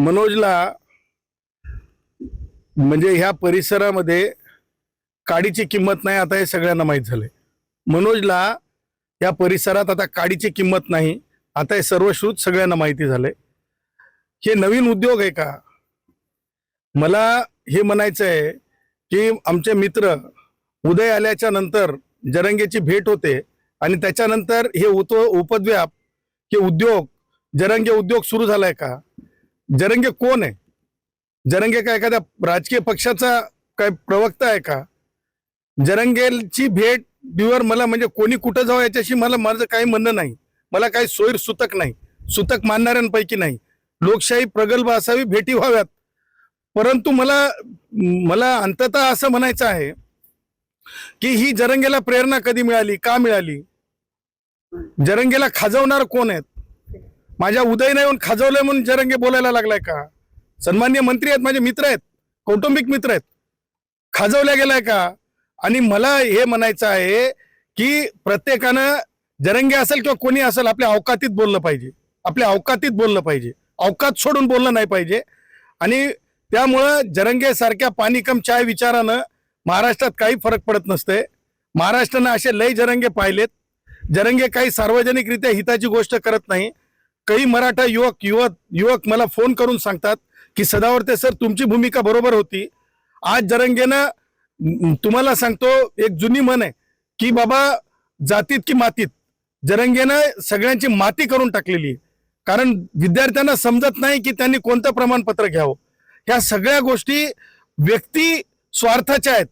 मनोजला म्हणजे ह्या परिसरामध्ये काडीची किंमत नाही, आता हे सगळ्यांना माहीत झालंय। मनोजला या परिसरात आता काडीची किंमत नाही, आता हे सर्वश्रुत सगळ्यांना माहिती झालंय। हे नवीन उद्योग आहे का? मला हे म्हणायचं आहे की आमचे मित्र उदय आल्याच्या नंतर जरंगेची भेट होते आणि त्याच्यानंतर हे उपद्व्याप हे उद्योग जरंगे उद्योग सुरू झालाय का? जरंगे कोण आहे? जरंगे का एखाद्या राजकीय पक्षाचा काय प्रवक्ता आहे का? जरंगेची भेट दिवर मला म्हणजे कोणी कुठं जावं याच्याशी माझं काही म्हणणं नाही। मला काही सोयीर सुतक नाही, सुतक मानणाऱ्यांपैकी नाही। लोकशाही प्रगल्भ असावी, भेटी व्हाव्यात। परंतु मला अंततः असं म्हणायचं आहे की ही जरंगेला प्रेरणा कधी मिळाली, का मिळाली? जरंगेला खाजवणार कोण आहेत? माझ्या उदयने येऊन खाजवलंय म्हणून जरंगे बोलायला लागलाय का? सन्माननीय मंत्री आहेत, माझे मित्र आहेत, कौटुंबिक मित्र आहेत, खाजवल्या गेलाय का? आणि मला हे म्हणायचं आहे की प्रत्येकानं जरंगे असेल किंवा कोणी असेल आपल्या अवकातीत बोललं पाहिजे, आपल्या अवकातीत बोललं पाहिजे, अवकात सोडून बोललं नाही पाहिजे। आणि त्यामुळं जरंगे सारख्या पाणी कम चाय विचारानं महाराष्ट्रात काही फरक पडत नसते। महाराष्ट्रानं असे लय जरंगे पाहिलेत। जरंगे काही सार्वजनिकरित्या हिताची गोष्ट करत नाही। काही मराठा युवक मला फोन करून सांगतात की सदावर्ते सर तुमची भूमिका बरोबर होती। आज जरंगेनं तुम्हाला सांगतो, एक जुनी म्हण आहे की बाबा जातीत की मातीत, जरंगेनं सगळ्यांची माती करून टाकलेली आहे। कारण विद्यार्थ्यांना समजत नाही की त्यांनी कोणतं प्रमाणपत्र घ्यावं। ह्या सगळ्या गोष्टी व्यक्ती स्वार्थाच्या आहेत।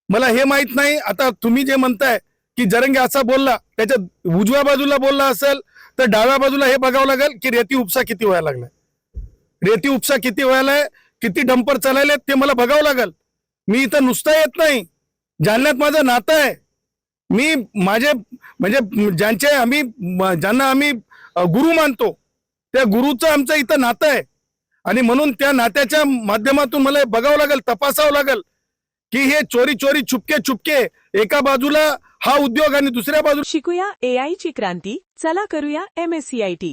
मला हे माहित नाही, आता तुम्ही जे म्हणताय की जरंगे असा बोलला, त्याच्या उजव्या बाजूला बोलला असेल तर डाव्या बाजूला हे बघावं लागेल की रेती उपसा किती व्हायला लागलाय, रेती उपसा किती व्हायलाय, किती डंपर चालले ते मला बघावं लागेल। मी इथं नुसता येत नाही, जालन्यात माझं नातं आहे। मी माझे म्हणजे ज्यांना आम्ही गुरु मानतो त्या गुरुचं आमचं इथं नातं आहे। आणि म्हणून त्या नात्याच्या माध्यमातून मला हे बघावं लागेल, तपासावं लागेल की हे चोरी चुपके एका बाजूला हा उद्योग आणि दुसऱ्या बाजूला शिकूया AI ची क्रांती, चला करूया MSCIT।